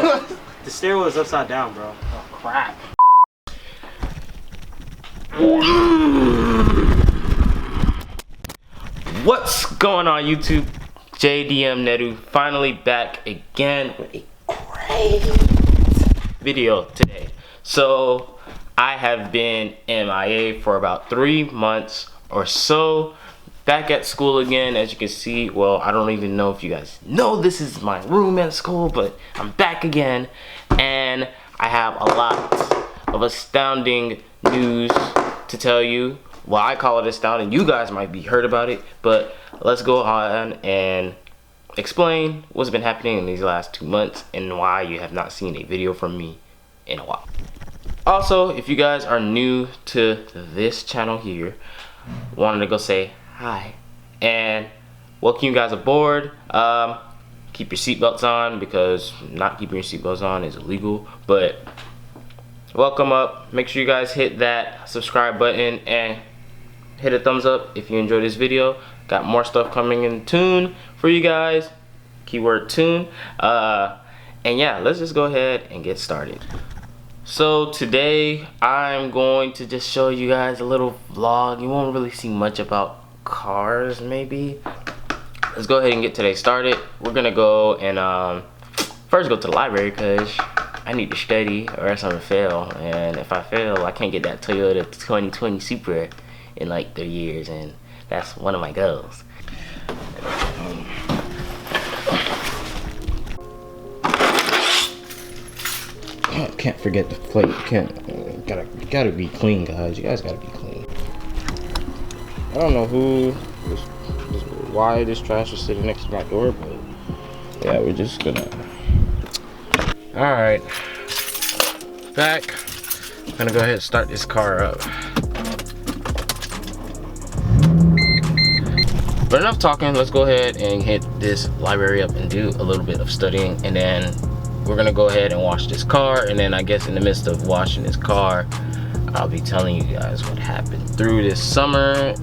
wheel. The steering wheel is upside down, bro. Oh crap. What's going on YouTube? JDM Nedu finally back again with a great video today. So I have been MIA for about 3 months or so. Back at school again, as you can see. Well, I don't even know if you guys know this is my room at school, but I'm back again and I have a lot of astounding news to tell you. Well, I call it astounding. You guys might be heard about it, but let's go on and explain what's been happening in these last 2 months and why you have not seen a video from me in a while. Also, if you guys are new to this channel here, wanted to go say hi and welcome you guys aboard. Keep your seatbelts on because not keeping your seatbelts on is illegal, but welcome up. Make sure you guys hit that subscribe button and hit a thumbs up if you enjoyed this video. Got more stuff coming in tune for you guys, keyword tune. And yeah, let's just go ahead and get started. So today I'm going to just show you guys a little vlog. You won't really see much about cars maybe. Let's go ahead and get today started. We're gonna go and first go to the library because I need to study or else I'm gonna fail, and if I fail I can't get that Toyota 2020 Supra in like 3 years, and that's one of my goals. Can't forget the plate. Gotta be clean, guys. You guys gotta be clean. I don't know why this trash is sitting next to my door, but yeah, we're just gonna. All right, back. I'm gonna go ahead and start this car up. But enough talking. Let's go ahead and hit this library up and do a little bit of studying, and then we're gonna go ahead and wash this car. And then I guess in the midst of washing this car, I'll be telling you guys what happened through this summer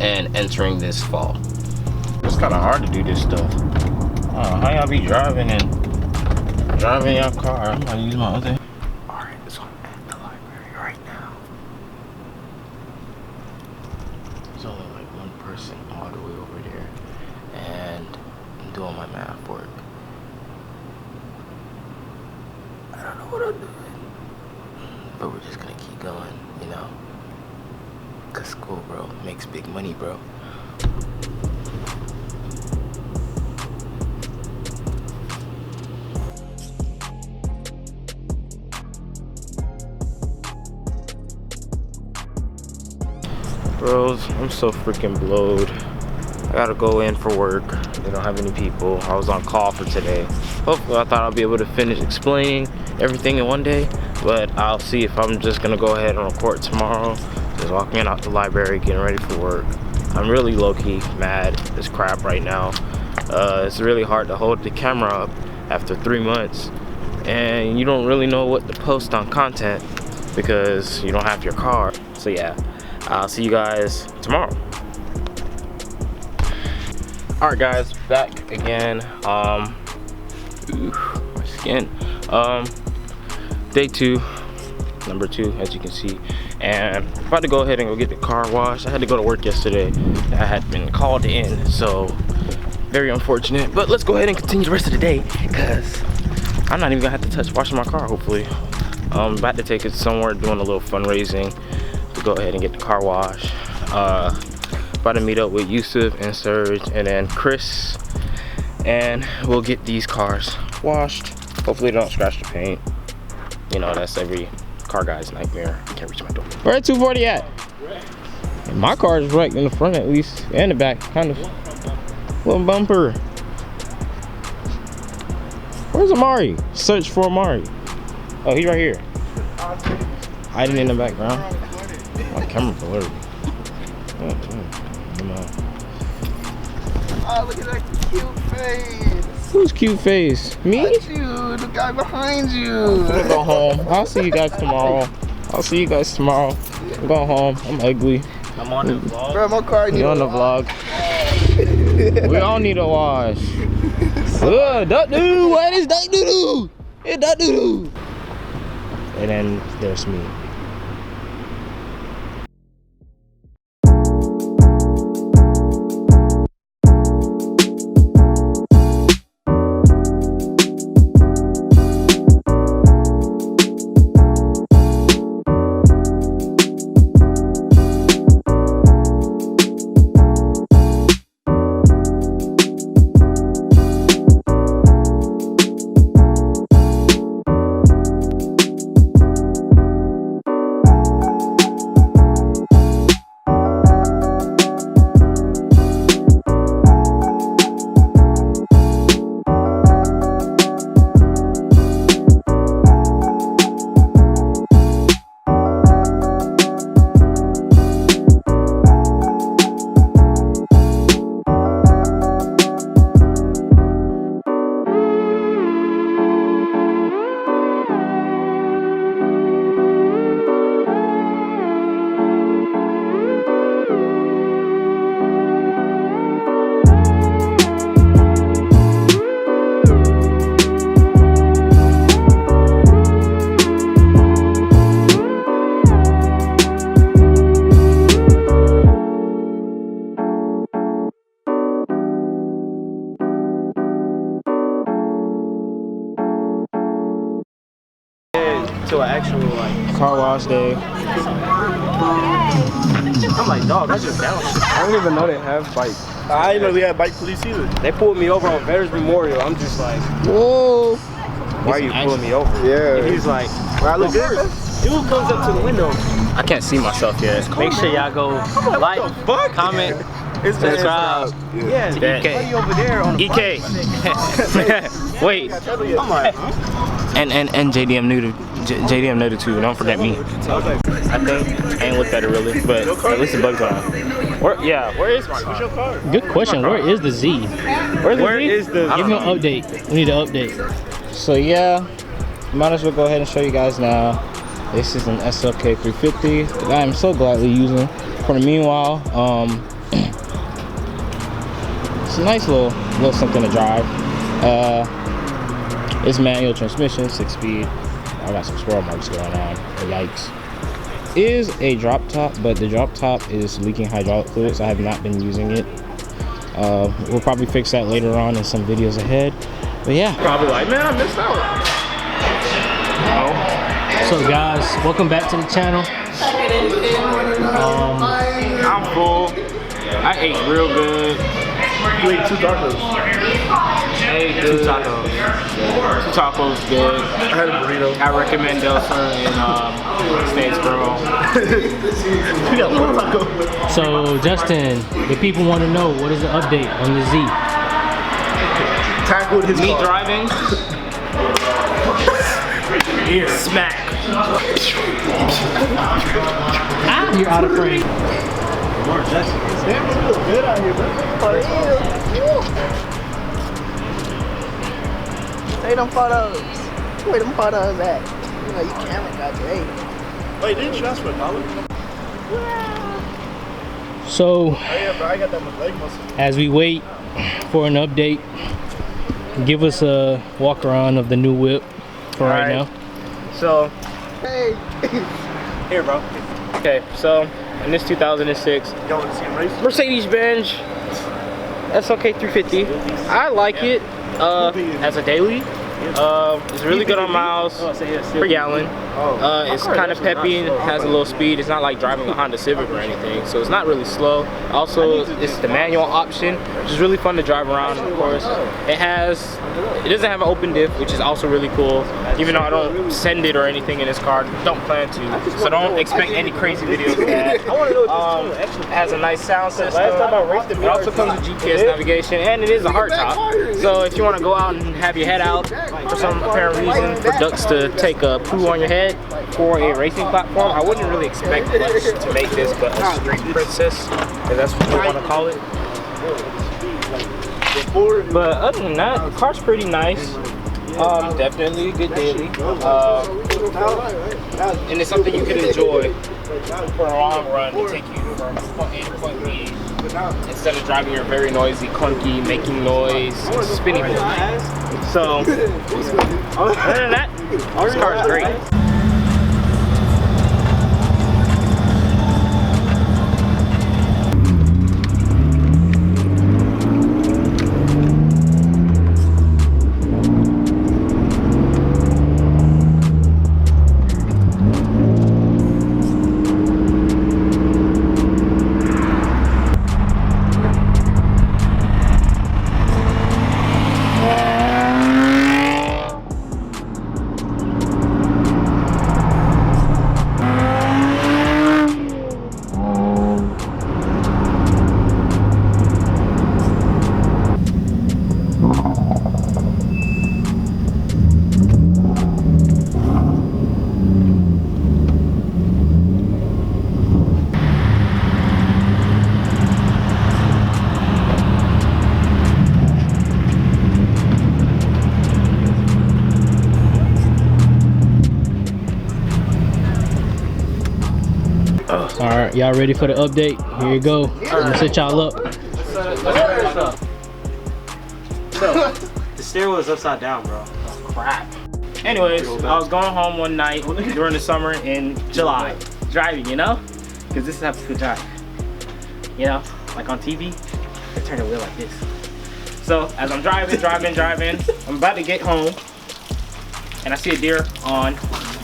and entering this fall. It's kind of hard to do this stuff. How y'all be driving your car? I'm gonna use my other. Alright, so I'm at the library right now. There's only like one person all the way over there, and I'm doing my math work. I don't know what I'm doing, but we're just gonna keep going, you know? Cause school, bro, makes big money, bro. Bros, I'm so freaking blowed. I gotta go in for work. They don't have any people. I was on call for today. Hopefully I thought I'll be able to finish explaining everything in one day, but I'll see if I'm just gonna go ahead and record tomorrow. Just walking out the library, getting ready for work. I'm really low-key mad as crap right now. It's really hard to hold the camera up after 3 months, and you don't really know what to post on content because you don't have your car. So yeah, I'll see you guys tomorrow. Alright guys, back again. My skin. Day 2, number 2, as you can see, and I'm about to go ahead and go get the car washed. I had to go to work yesterday. I had been called in, so very unfortunate. But let's go ahead and continue the rest of the day because I'm not even gonna have to touch washing my car. Hopefully, I'm about to take it somewhere, doing a little fundraising to go ahead and get the car washed. About to meet up with Yusuf and Serge and then Chris, and we'll get these cars washed. Hopefully they don't scratch the paint. You know, that's every car guy's nightmare. I can't reach my door. Where 240 at? And my car is wrecked in the front at least, and the back, kind of. Little bumper. Where's Amari? Search for Amari. Oh, he's right here. Hiding in the background. My camera blurry. Oh, look at that cute face. Who's cute face? Me? That's you, the guy behind you. I'm gonna go home. I'll see you guys tomorrow. I'm going home. I'm ugly. I'm on the vlog. Bro, my car You on the vlog? We all need a wash. Duck doo, what is duck doo doo? Hit that doo-doo. And then there's me. To an actual like Car wash day. I'm like, dog, I just down shit. I don't even know they have bike. I didn't know we had bike police either. They pulled me over on Veterans Memorial. I'm just like, Whoa. why are you pulling me over? Yeah. And he's like, I look good. dude comes up to the window. I can't see myself yet. Make sure y'all go like, comment, It's subscribe. Yeah. To That- EK over there on the EK. Wait. I'm like, And JDM JDM Noodle too. Don't forget me. I think I ain't looked at it really, but at least the bug's on. Where is my car? Good question. Where is the Z? Where is the? Give me an update. We need an update. So yeah, might as well go ahead and show you guys now. This is an SLK 350 that I am so gladly using. For the meanwhile, it's a nice little something to drive. It's manual transmission, 6-speed. I got some squirrel marks going on. Yikes. Is a drop top, but the drop top is leaking hydraulic fluids. I have not been using it. We'll probably fix that later on in some videos ahead. But yeah. Probably like, man, I missed out. So guys, welcome back to the channel. I'm full. I ate real good. You ate 2 tacos. I ate good. 2 tacos. 2 tacos, good. I had a burrito. I recommend Delta and Statesboro. We got 1 taco. So Justin, the people want to know what is the update on the Z. Tackled his Me car. driving. Here. Smack. You're out of frame. Damn, it looks good out here, bro. Take them photos. Where them photos at? You know, you camera got great. Wait, didn't you ask for $1? So Oh yeah, bro, I got that much leg muscle. as we wait for an update, give us a walk around of the new whip for right now. So, Hey. here, bro. Okay, so in this 2006 Y'all want to see him race? Mercedes-Benz SLK 350, I like it as a daily. It's really good on miles per gallon. It's kind of peppy and has a little speed. It's not like driving a Honda Civic or anything, so it's not really slow. Also, it's the manual option, which is really fun to drive around. Of course, it doesn't have an open diff, which is also really cool. Even though I don't send it or anything in this car, don't plan to, so don't expect any crazy videos of that. It has a nice sound system. It also comes with GPS navigation, and it is a hardtop. So if you want to go out and have your head out for some apparent reason for ducks to take a poo on your head for a racing platform, I wouldn't really expect much to make this but a street princess, if that's what you want to call it. But other than that, the car's pretty nice. Definitely a good daily. And it's something you can enjoy for a long run to take you from point A to point B instead of driving your very noisy, clunky, making noise, spinny wheel. So, other than that, this car is great. Alright, y'all ready for the update? Here you go. I'm gonna set y'all up. The steering wheel is upside down, bro. Crap. Anyways, I was going home one night during the summer in July, driving, you know? Because this is how people drive. You know, like on TV, they turn the wheel like this. So, as I'm driving, I'm about to get home, and I see a deer on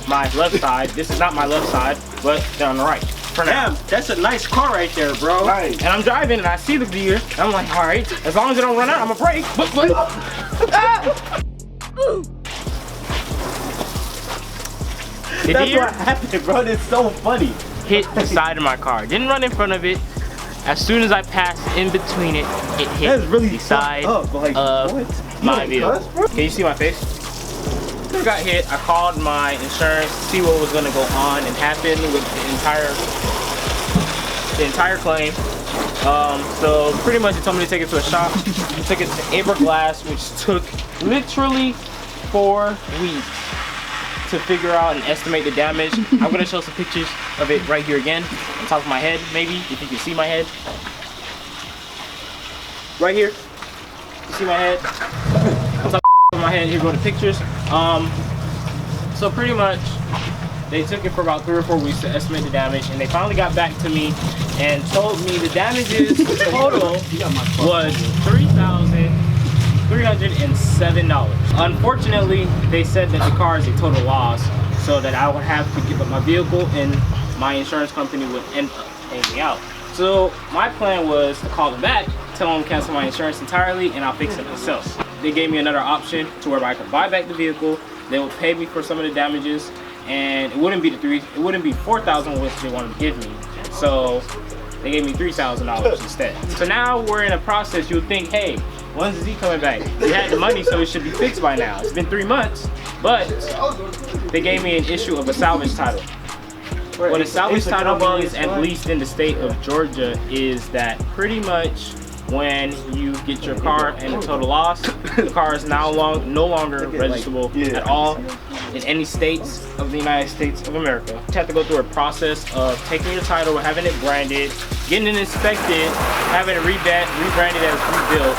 my left side. This is not my left side, but they're on the right. Damn, that's a nice car right there, bro. And I'm driving and I see the deer. And I'm like, all right, as long as it don't run out, I'm gonna brake. But ah! The That's deer what happened, bro. It's so funny. hit the side of my car. Didn't run in front of it. As soon as I passed in between it, it hit That's really the side up, like, of what? my You vehicle. cuss, bro? Can you see my face? I got hit. I called my insurance to see what was gonna go on and happen with the entire claim. So pretty much it told me to take it to a shop. I took it to Aber Glass, which took literally 4 weeks to figure out and estimate the damage. I'm gonna show some pictures of it right here again, on top of my head, maybe, if you can see my head. Right here, you see my head? On top of my head, here go the pictures. So pretty much, they took it for about 3 or 4 weeks to estimate the damage, and they finally got back to me and told me the damages total was $3,307. Unfortunately, they said that the car is a total loss, so that I would have to give up my vehicle and my insurance company would end up paying me out. So my plan was to call them back, tell them to cancel my insurance entirely, and I'll fix it myself. They gave me another option to where I could buy back the vehicle. They would pay me for some of the damages, and it wouldn't be $4,000 which they wanted to give me. So they gave me $3,000 instead. So now we're in a process. You would think, hey, when's Z coming back? We had the money, so it should be fixed by now. It's been 3 months, but they gave me an issue of a salvage title. What a salvage title means, at least in the state of Georgia, is that pretty much when you get your car and a total loss, the car is no longer registrable at all in any states of the United States of America. You have to go through a process of taking your title, having it branded, getting it inspected, having it rebranded as rebuilt,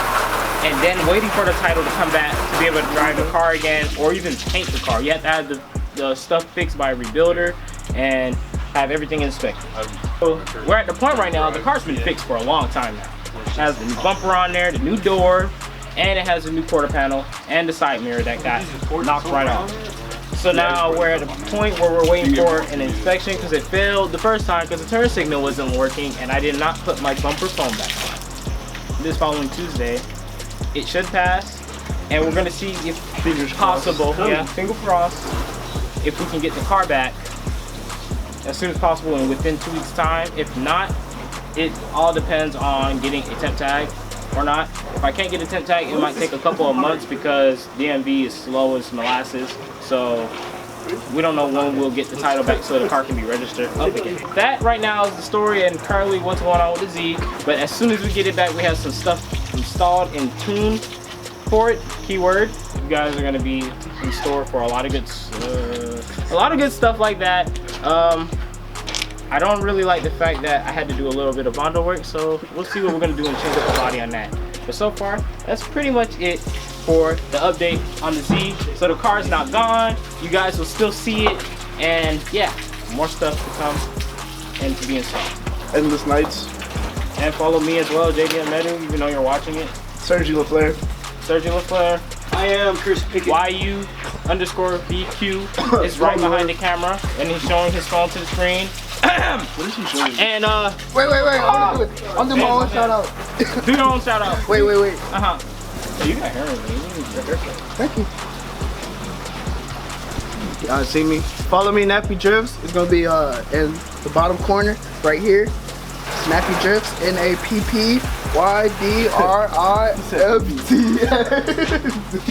and then waiting for the title to come back to be able to drive the car again or even paint the car. You have to have the stuff fixed by a rebuilder and have everything inspected. So we're at the point right now, the car's been fixed for a long time now. It has the new bumper on there, the new door, and it has a new quarter panel and the side mirror that got knocked right off. So now we're at a point where we're waiting for an inspection because it failed the first time because the turn signal wasn't working and I did not put my bumper foam back on. This following Tuesday, it should pass, and we're gonna see if it's possible, finger crossed, if we can get the car back as soon as possible and within 2 weeks time. If not, it all depends on getting a temp tag or not. If I can't get a temp tag, it might take a couple of months because DMV is slow as molasses. So we don't know when we'll get the title back so the car can be registered up again. That right now is the story and currently what's going on with the Z. But as soon as we get it back, we have some stuff installed and tuned for it. Keyword, you guys are gonna be in store for a lot of good stuff like that. I don't really like the fact that I had to do a little bit of Bondo work, so we'll see what we're gonna do and change up the body on that. But so far, that's pretty much it for the update on the Z. So the car's not gone, you guys will still see it, and yeah, more stuff to come and to be installed. Endless nights. And follow me as well, JDM Nedu, even though you're watching it. Sergi LaFleur. Sergi LaFleur. I am Chris Pickett. YU_BQ is right behind the camera, and he's showing his phone to the screen. What is he showing? And Wait, I wanna do it. I'll do my own shout out. do your own shout out. Wait. Uh-huh. So you got hair on me. You need your haircut. Thank you. Y'all see me? Follow me, Nappy Drifts. It's gonna be in the bottom corner right here. Snappy Drifts, NAPPYDRIFT.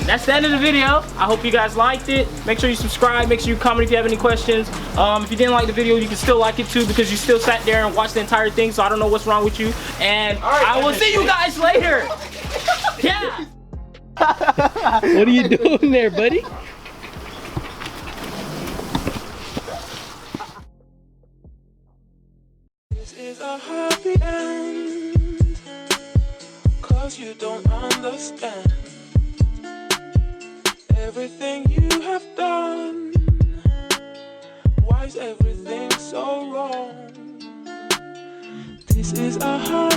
That's the end of the video. I hope you guys liked it. Make sure you subscribe. Make sure you comment if you have any questions. If you didn't like the video, you can still like it too because you still sat there and watched the entire thing. So I don't know what's wrong with you. And I will see you guys later. Yeah. What are you doing there, buddy? This is a happy end, 'cause you don't understand everything you have done. Why is everything so wrong? This is a happy